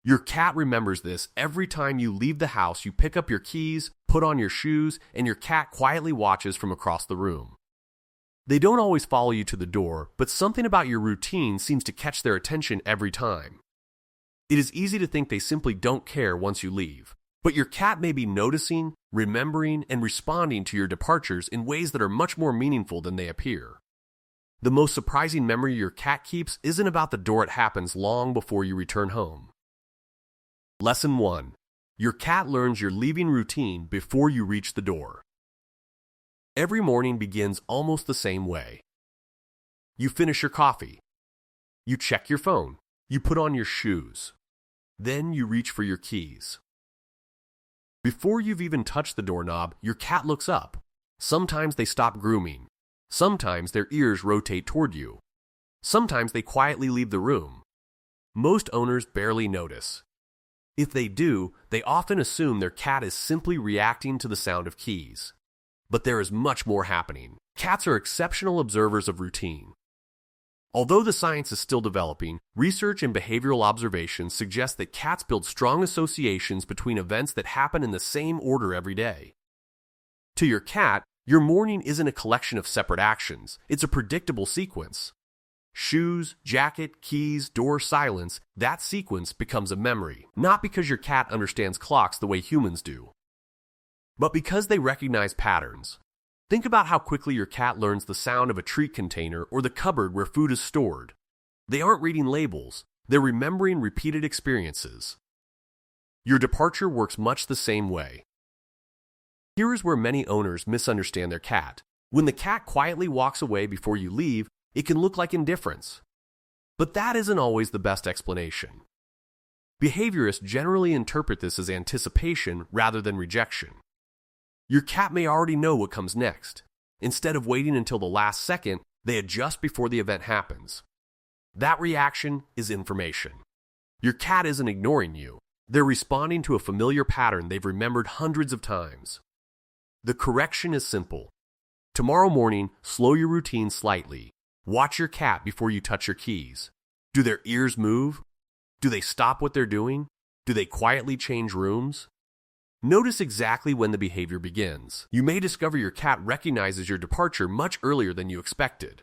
Your cat remembers this every time you leave the house. You pick up your keys, put on your shoes, and your cat quietly watches from across the room. They don't always follow you to the door, but something about your routine seems to catch their attention every time. It is easy to think they simply don't care once you leave, but your cat may be noticing, remembering, and responding to your departures in ways that are much more meaningful than they appear. The most surprising memory your cat keeps isn't about the door, it happens long before you return home. Lesson 1. Your cat learns your leaving routine before you reach the door. Every morning begins almost the same way. You finish your coffee. You check your phone. You put on your shoes. Then you reach for your keys. Before you've even touched the doorknob, your cat looks up. Sometimes they stop grooming. Sometimes their ears rotate toward you. Sometimes they quietly leave the room. Most owners barely notice. If they do, they often assume their cat is simply reacting to the sound of keys. But there is much more happening. Cats are exceptional observers of routine. Although the science is still developing, research and behavioral observations suggest that cats build strong associations between events that happen in the same order every day. To your cat, your morning isn't a collection of separate actions, it's a predictable sequence. Shoes, jacket, keys, door, silence, that sequence becomes a memory, not because your cat understands clocks the way humans do, but because they recognize patterns. Think about how quickly your cat learns the sound of a treat container or the cupboard where food is stored. They aren't reading labels, they're remembering repeated experiences. Your departure works much the same way. Here is where many owners misunderstand their cat. When the cat quietly walks away before you leave, it can look like indifference. But that isn't always the best explanation. Behaviorists generally interpret this as anticipation rather than rejection. Your cat may already know what comes next. Instead of waiting until the last second, they adjust before the event happens. That reaction is information. Your cat isn't ignoring you. They're responding to a familiar pattern they've remembered hundreds of times. The correction is simple. Tomorrow morning, slow your routine slightly. Watch your cat before you touch your keys. Do their ears move? Do they stop what they're doing? Do they quietly change rooms? Notice exactly when the behavior begins. You may discover your cat recognizes your departure much earlier than you expected.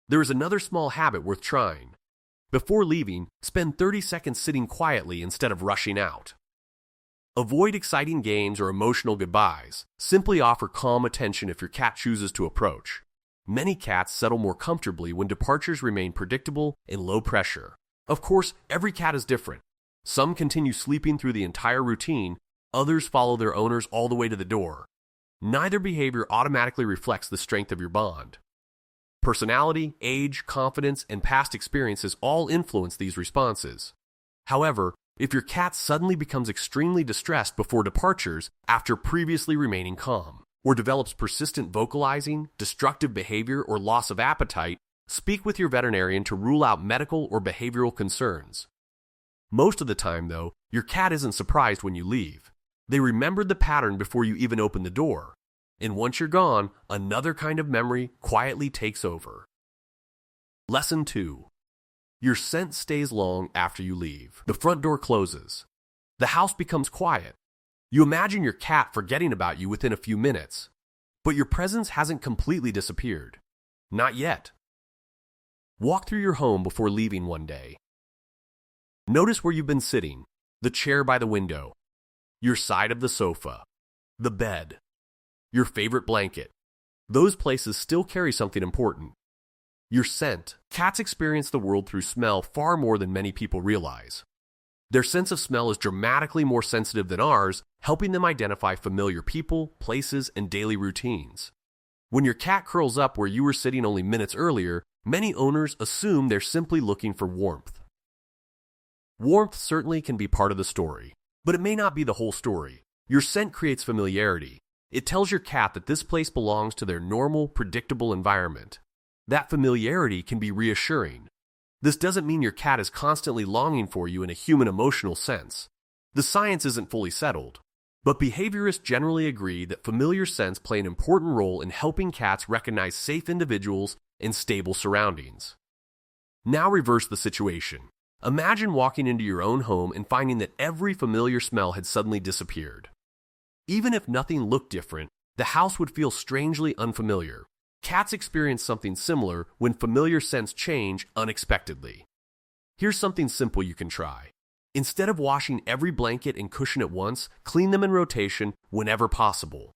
There is another small habit worth trying. Before leaving, spend 30 seconds sitting quietly instead of rushing out. Avoid exciting games or emotional goodbyes. Simply offer calm attention if your cat chooses to approach. Many cats settle more comfortably when departures remain predictable and low pressure. Of course, every cat is different. Some continue sleeping through the entire routine, others follow their owners all the way to the door. Neither behavior automatically reflects the strength of your bond. Personality, age, confidence, and past experiences all influence these responses. However, if your cat suddenly becomes extremely distressed before departures after previously remaining calm, or develops persistent vocalizing, destructive behavior, or loss of appetite, speak with your veterinarian to rule out medical or behavioral concerns. Most of the time, though, your cat isn't surprised when you leave. They remembered the pattern before you even opened the door. And once you're gone, another kind of memory quietly takes over. Lesson 2. Your scent stays long after you leave. The front door closes. The house becomes quiet. You imagine your cat forgetting about you within a few minutes, but your presence hasn't completely disappeared. Not yet. Walk through your home before leaving one day. Notice where you've been sitting, the chair by the window, your side of the sofa, the bed, your favorite blanket. Those places still carry something important. Your scent. Cats experience the world through smell far more than many people realize. Their sense of smell is dramatically more sensitive than ours, helping them identify familiar people, places, and daily routines. When your cat curls up where you were sitting only minutes earlier, many owners assume they're simply looking for warmth. Warmth certainly can be part of the story, but it may not be the whole story. Your scent creates familiarity. It tells your cat that this place belongs to their normal, predictable environment. That familiarity can be reassuring. This doesn't mean your cat is constantly longing for you in a human emotional sense. The science isn't fully settled, but behaviorists generally agree that familiar scents play an important role in helping cats recognize safe individuals and stable surroundings. Now reverse the situation. Imagine walking into your own home and finding that every familiar smell had suddenly disappeared. Even if nothing looked different, the house would feel strangely unfamiliar. Cats experience something similar when familiar scents change unexpectedly. Here's something simple you can try. Instead of washing every blanket and cushion at once, clean them in rotation whenever possible.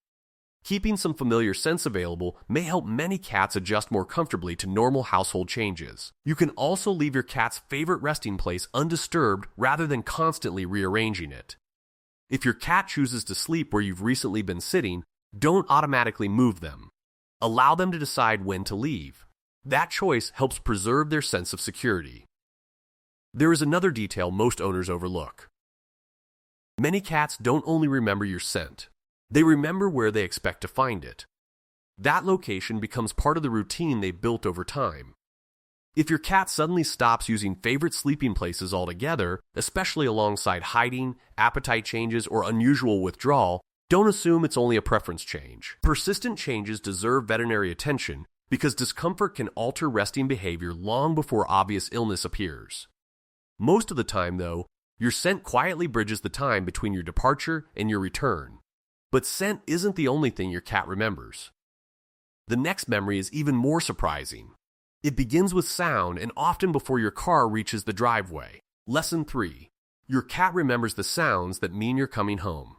Keeping some familiar scents available may help many cats adjust more comfortably to normal household changes. You can also leave your cat's favorite resting place undisturbed rather than constantly rearranging it. If your cat chooses to sleep where you've recently been sitting, don't automatically move them. Allow them to decide when to leave. That choice helps preserve their sense of security. There is another detail most owners overlook. Many cats don't only remember your scent, they remember where they expect to find it. That location becomes part of the routine they've built over time. If your cat suddenly stops using favorite sleeping places altogether, especially alongside hiding, appetite changes, or unusual withdrawal, don't assume it's only a preference change. Persistent changes deserve veterinary attention because discomfort can alter resting behavior long before obvious illness appears. Most of the time, though, your scent quietly bridges the time between your departure and your return. But scent isn't the only thing your cat remembers. The next memory is even more surprising. It begins with sound and often before your car reaches the driveway. Lesson 3. Your cat remembers the sounds that mean you're coming home.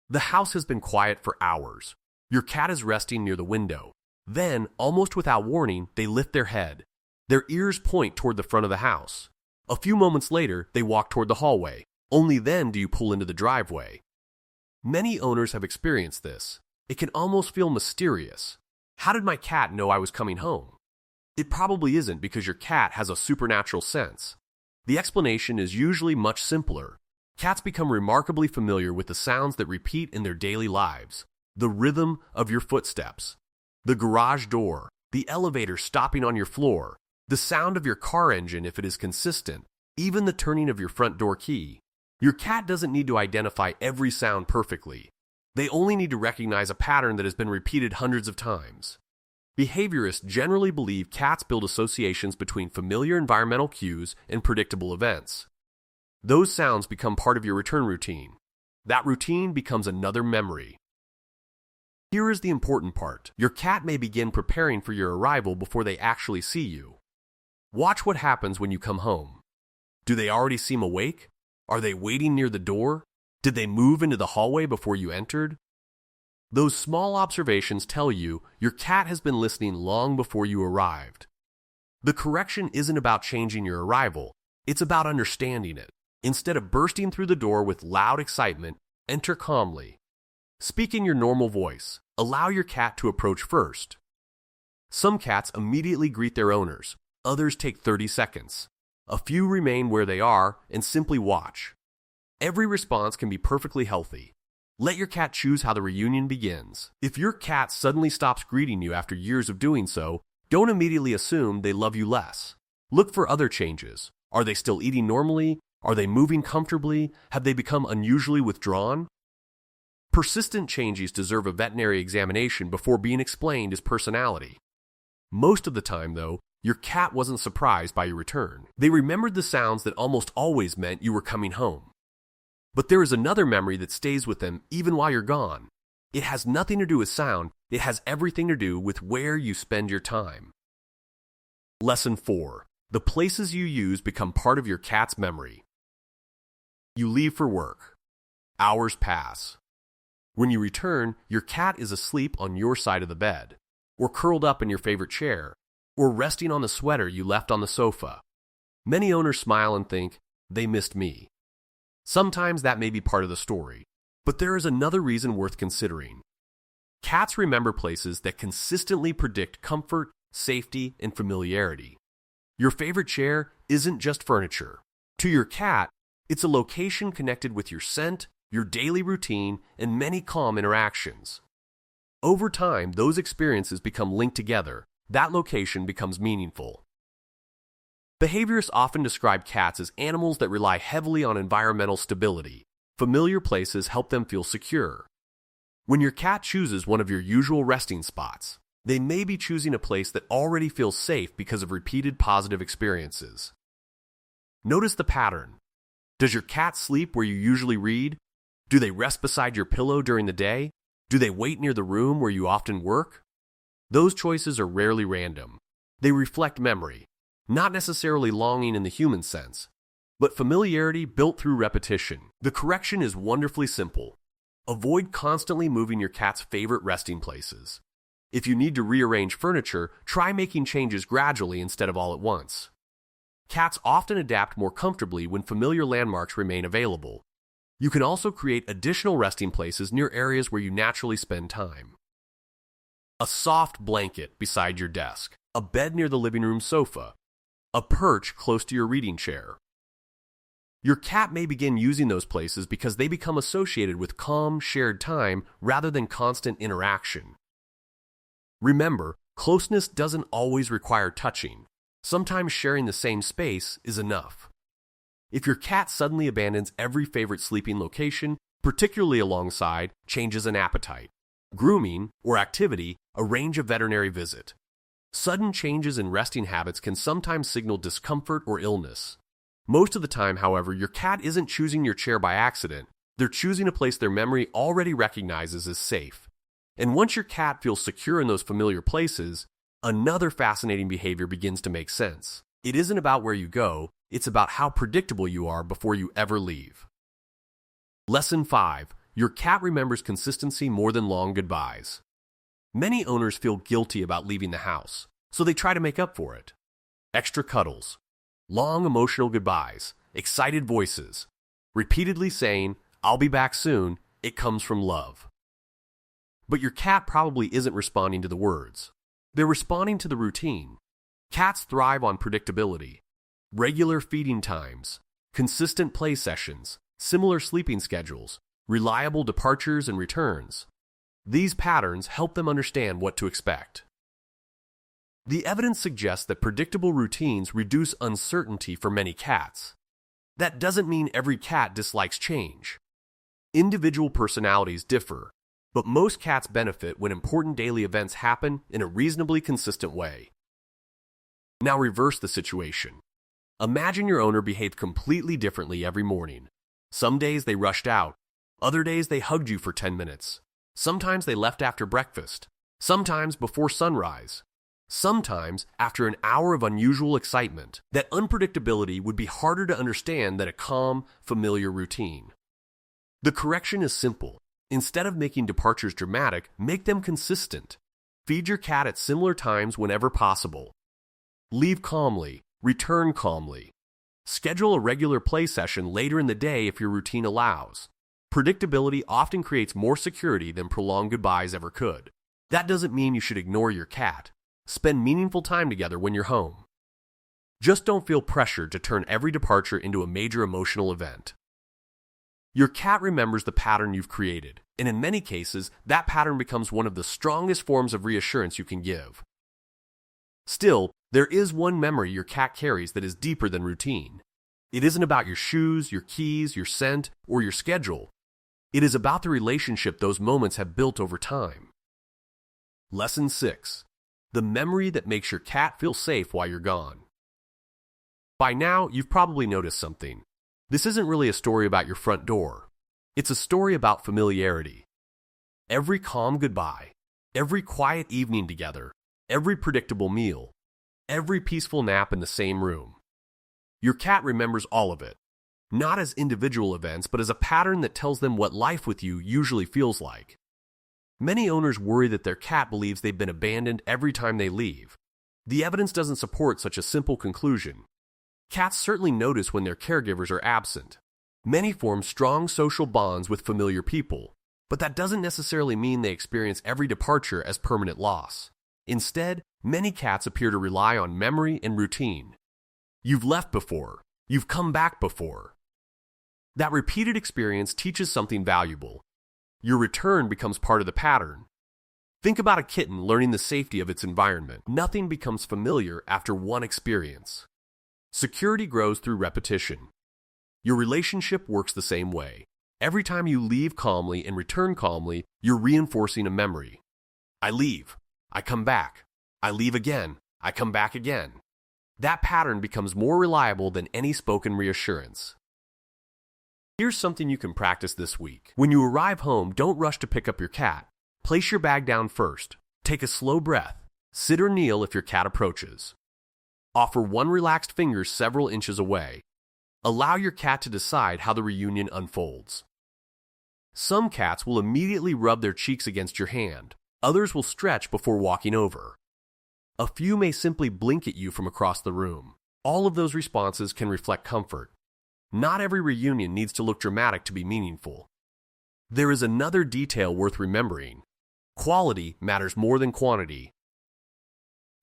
The house has been quiet for hours. Your cat is resting near the window. Then, almost without warning, they lift their head. Their ears point toward the front of the house. A few moments later, they walk toward the hallway. Only then do you pull into the driveway. Many owners have experienced this. It can almost feel mysterious. How did my cat know I was coming home? It probably isn't because your cat has a supernatural sense. The explanation is usually much simpler. Cats become remarkably familiar with the sounds that repeat in their daily lives. The rhythm of your footsteps, the garage door, the elevator stopping on your floor, the sound of your car engine if it is consistent, even the turning of your front door key. Your cat doesn't need to identify every sound perfectly. They only need to recognize a pattern that has been repeated hundreds of times. Behaviorists generally believe cats build associations between familiar environmental cues and predictable events. Those sounds become part of your return routine. That routine becomes another memory. Here is the important part. Your cat may begin preparing for your arrival before they actually see you. Watch what happens when you come home. Do they already seem awake? Are they waiting near the door? Did they move into the hallway before you entered? Those small observations tell you your cat has been listening long before you arrived. The correction isn't about changing your arrival, it's about understanding it. Instead of bursting through the door with loud excitement, enter calmly. Speak in your normal voice. Allow your cat to approach first. Some cats immediately greet their owners. Others take 30 seconds. A few remain where they are and simply watch. Every response can be perfectly healthy. Let your cat choose how the reunion begins. If your cat suddenly stops greeting you after years of doing so, don't immediately assume they love you less. Look for other changes. Are they still eating normally? Are they moving comfortably? Have they become unusually withdrawn? Persistent changes deserve a veterinary examination before being explained as personality. Most of the time, though, your cat wasn't surprised by your return. They remembered the sounds that almost always meant you were coming home. But there is another memory that stays with them even while you're gone. It has nothing to do with sound, it has everything to do with where you spend your time. Lesson 4. The places you use become part of your cat's memory. You leave for work. Hours pass. When you return, your cat is asleep on your side of the bed, or curled up in your favorite chair, or resting on the sweater you left on the sofa. Many owners smile and think, they missed me. Sometimes that may be part of the story, but there is another reason worth considering. Cats remember places that consistently predict comfort, safety, and familiarity. Your favorite chair isn't just furniture. To your cat, it's a location connected with your scent, your daily routine, and many calm interactions. Over time, those experiences become linked together. That location becomes meaningful. Behaviorists often describe cats as animals that rely heavily on environmental stability. Familiar places help them feel secure. When your cat chooses one of your usual resting spots, they may be choosing a place that already feels safe because of repeated positive experiences. Notice the pattern. Does your cat sleep where you usually read? Do they rest beside your pillow during the day? Do they wait near the room where you often work? Those choices are rarely random. They reflect memory, not necessarily longing in the human sense, but familiarity built through repetition. The correction is wonderfully simple. Avoid constantly moving your cat's favorite resting places. If you need to rearrange furniture, try making changes gradually instead of all at once. Cats often adapt more comfortably when familiar landmarks remain available. You can also create additional resting places near areas where you naturally spend time. A soft blanket beside your desk, a bed near the living room sofa, a perch close to your reading chair. Your cat may begin using those places because they become associated with calm, shared time rather than constant interaction. Remember, closeness doesn't always require touching. Sometimes sharing the same space is enough. If your cat suddenly abandons every favorite sleeping location, particularly alongside changes in appetite, grooming, or activity, arrange a veterinary visit. Sudden changes in resting habits can sometimes signal discomfort or illness. Most of the time, however, your cat isn't choosing your chair by accident. They're choosing a place their memory already recognizes as safe. And once your cat feels secure in those familiar places, another fascinating behavior begins to make sense. It isn't about where you go, it's about how predictable you are before you ever leave. Lesson 5. Your cat remembers consistency more than long goodbyes. Many owners feel guilty about leaving the house, so they try to make up for it. Extra cuddles, long emotional goodbyes, excited voices, repeatedly saying, "I'll be back soon," it comes from love. But your cat probably isn't responding to the words. They're responding to the routine. Cats thrive on predictability. Regular feeding times, consistent play sessions, similar sleeping schedules, reliable departures and returns. These patterns help them understand what to expect. The evidence suggests that predictable routines reduce uncertainty for many cats. That doesn't mean every cat dislikes change. Individual personalities differ, but most cats benefit when important daily events happen in a reasonably consistent way. Now reverse the situation. Imagine your owner behaved completely differently every morning. Some days they rushed out. Other days they hugged you for 10 minutes. Sometimes they left after breakfast. Sometimes before sunrise. Sometimes after an hour of unusual excitement. That unpredictability would be harder to understand than a calm, familiar routine. The correction is simple. Instead of making departures dramatic, make them consistent. Feed your cat at similar times whenever possible. Leave calmly. Return calmly. Schedule a regular play session later in the day if your routine allows. Predictability often creates more security than prolonged goodbyes ever could. That doesn't mean you should ignore your cat. Spend meaningful time together when you're home. Just don't feel pressured to turn every departure into a major emotional event. Your cat remembers the pattern you've created, and in many cases, that pattern becomes one of the strongest forms of reassurance you can give. Still, there is one memory your cat carries that is deeper than routine. It isn't about your shoes, your keys, your scent, or your schedule. It is about the relationship those moments have built over time. Lesson 6. The memory that makes your cat feel safe while you're gone. By now, you've probably noticed something. This isn't really a story about your front door. It's a story about familiarity. Every calm goodbye, every quiet evening together, every predictable meal, every peaceful nap in the same room. Your cat remembers all of it, not as individual events, but as a pattern that tells them what life with you usually feels like. Many owners worry that their cat believes they've been abandoned every time they leave. The evidence doesn't support such a simple conclusion. Cats certainly notice when their caregivers are absent. Many form strong social bonds with familiar people, but that doesn't necessarily mean they experience every departure as permanent loss. Instead, many cats appear to rely on memory and routine. You've left before. You've come back before. That repeated experience teaches something valuable. Your return becomes part of the pattern. Think about a kitten learning the safety of its environment. Nothing becomes familiar after one experience. Security grows through repetition. Your relationship works the same way. Every time you leave calmly and return calmly, you're reinforcing a memory. I leave. I come back. I leave again. I come back again. That pattern becomes more reliable than any spoken reassurance. Here's something you can practice this week. When you arrive home, don't rush to pick up your cat. Place your bag down first. Take a slow breath. Sit or kneel if your cat approaches. Offer one relaxed finger several inches away. Allow your cat to decide how the reunion unfolds. Some cats will immediately rub their cheeks against your hand. Others will stretch before walking over. A few may simply blink at you from across the room. All of those responses can reflect comfort. Not every reunion needs to look dramatic to be meaningful. There is another detail worth remembering. Quality matters more than quantity.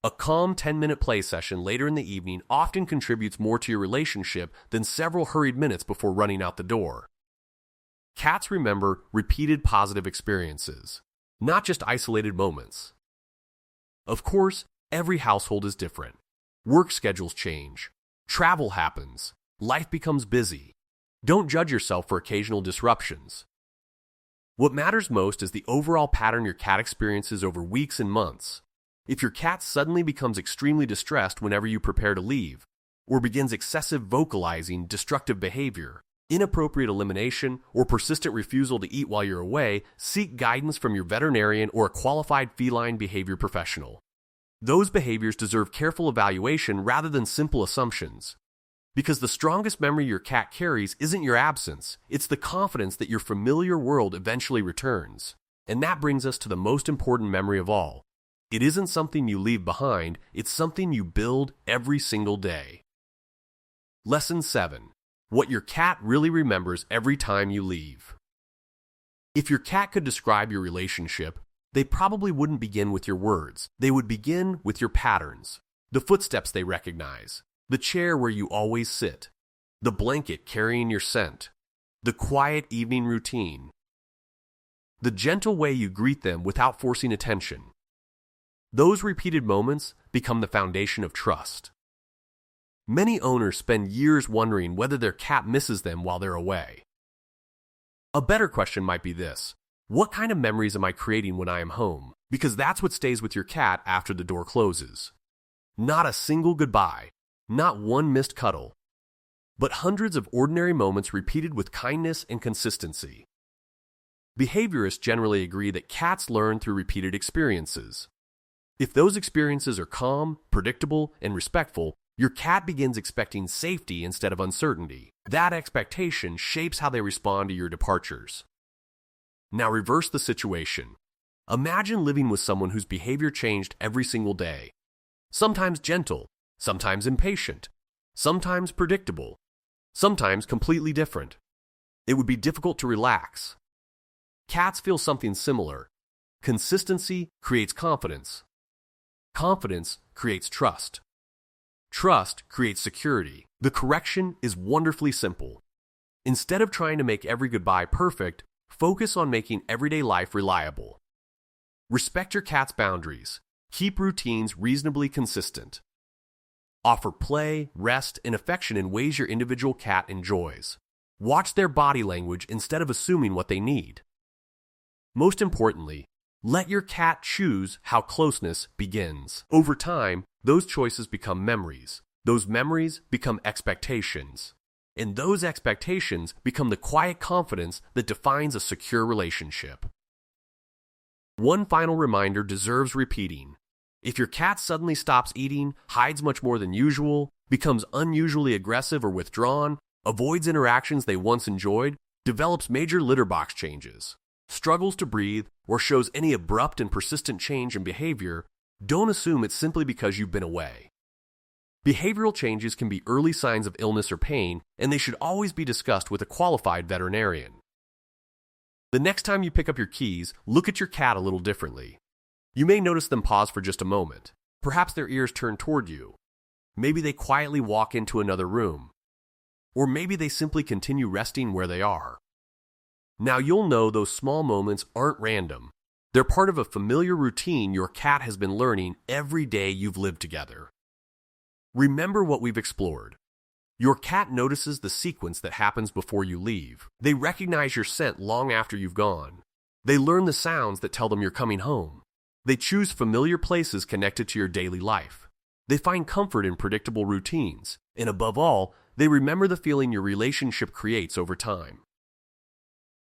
A calm 10-minute play session later in the evening often contributes more to your relationship than several hurried minutes before running out the door. Cats remember repeated positive experiences, not just isolated moments. Of course, every household is different. Work schedules change. Travel happens. Life becomes busy. Don't judge yourself for occasional disruptions. What matters most is the overall pattern your cat experiences over weeks and months. If your cat suddenly becomes extremely distressed whenever you prepare to leave, or begins excessive vocalizing, destructive behavior, inappropriate elimination, or persistent refusal to eat while you're away, seek guidance from your veterinarian or a qualified feline behavior professional. Those behaviors deserve careful evaluation rather than simple assumptions. Because the strongest memory your cat carries isn't your absence, it's the confidence that your familiar world eventually returns. And that brings us to the most important memory of all. It isn't something you leave behind, it's something you build every single day. Lesson 7. What your cat really remembers every time you leave. If your cat could describe your relationship, they probably wouldn't begin with your words. They would begin with your patterns, the footsteps they recognize, the chair where you always sit, the blanket carrying your scent, the quiet evening routine, the gentle way you greet them without forcing attention. Those repeated moments become the foundation of trust. Many owners spend years wondering whether their cat misses them while they're away. A better question might be this: what kind of memories am I creating when I am home? Because that's what stays with your cat after the door closes. Not a single goodbye, not one missed cuddle, but hundreds of ordinary moments repeated with kindness and consistency. Behaviorists generally agree that cats learn through repeated experiences. If those experiences are calm, predictable, and respectful, your cat begins expecting safety instead of uncertainty. That expectation shapes how they respond to your departures. Now reverse the situation. Imagine living with someone whose behavior changed every single day. Sometimes gentle, sometimes impatient, sometimes predictable, sometimes completely different. It would be difficult to relax. Cats feel something similar. Consistency creates confidence. Confidence creates trust. Trust creates security. The correction is wonderfully simple. Instead of trying to make every goodbye perfect, focus on making everyday life reliable. Respect your cat's boundaries. Keep routines reasonably consistent. Offer play, rest, and affection in ways your individual cat enjoys. Watch their body language instead of assuming what they need. Most importantly, let your cat choose how closeness begins. Over time, those choices become memories. Those memories become expectations. And those expectations become the quiet confidence that defines a secure relationship. One final reminder deserves repeating. If your cat suddenly stops eating, hides much more than usual, becomes unusually aggressive or withdrawn, avoids interactions they once enjoyed, develops major litter box changes, struggles to breathe, or shows any abrupt and persistent change in behavior, don't assume it's simply because you've been away. Behavioral changes can be early signs of illness or pain, and they should always be discussed with a qualified veterinarian. The next time you pick up your keys, look at your cat a little differently. You may notice them pause for just a moment. Perhaps their ears turn toward you. Maybe they quietly walk into another room. Or maybe they simply continue resting where they are. Now you'll know those small moments aren't random. They're part of a familiar routine your cat has been learning every day you've lived together. Remember what we've explored. Your cat notices the sequence that happens before you leave. They recognize your scent long after you've gone. They learn the sounds that tell them you're coming home. They choose familiar places connected to your daily life. They find comfort in predictable routines, and above all, they remember the feeling your relationship creates over time.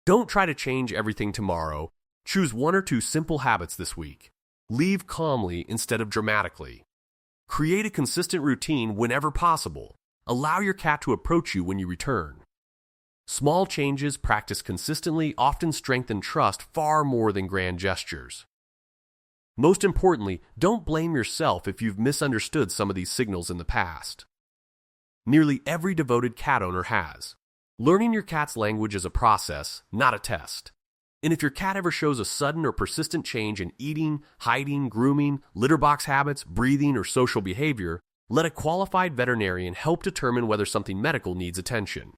Don't try to change everything tomorrow. Choose 1 or 2 simple habits this week. Leave calmly instead of dramatically. Create a consistent routine whenever possible. Allow your cat to approach you when you return. Small changes practiced consistently often strengthen trust far more than grand gestures. Most importantly, don't blame yourself if you've misunderstood some of these signals in the past. Nearly every devoted cat owner has. Learning your cat's language is a process, not a test. And if your cat ever shows a sudden or persistent change in eating, hiding, grooming, litter box habits, breathing, or social behavior, let a qualified veterinarian help determine whether something medical needs attention.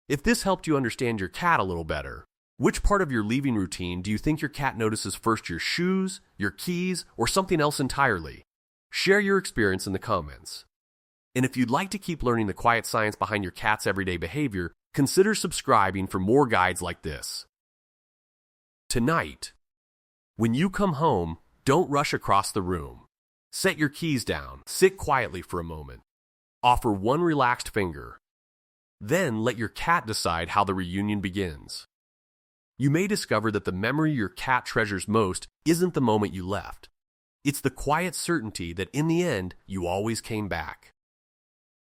If this helped you understand your cat a little better, which part of your leaving routine do you think your cat notices first, your shoes, your keys, or something else entirely? Share your experience in the comments. And if you'd like to keep learning the quiet science behind your cat's everyday behavior, consider subscribing for more guides like this. Tonight, when you come home, don't rush across the room. Set your keys down, sit quietly for a moment. Offer one relaxed finger. Then let your cat decide how the reunion begins. You may discover that the memory your cat treasures most isn't the moment you left. It's the quiet certainty that in the end, you always came back.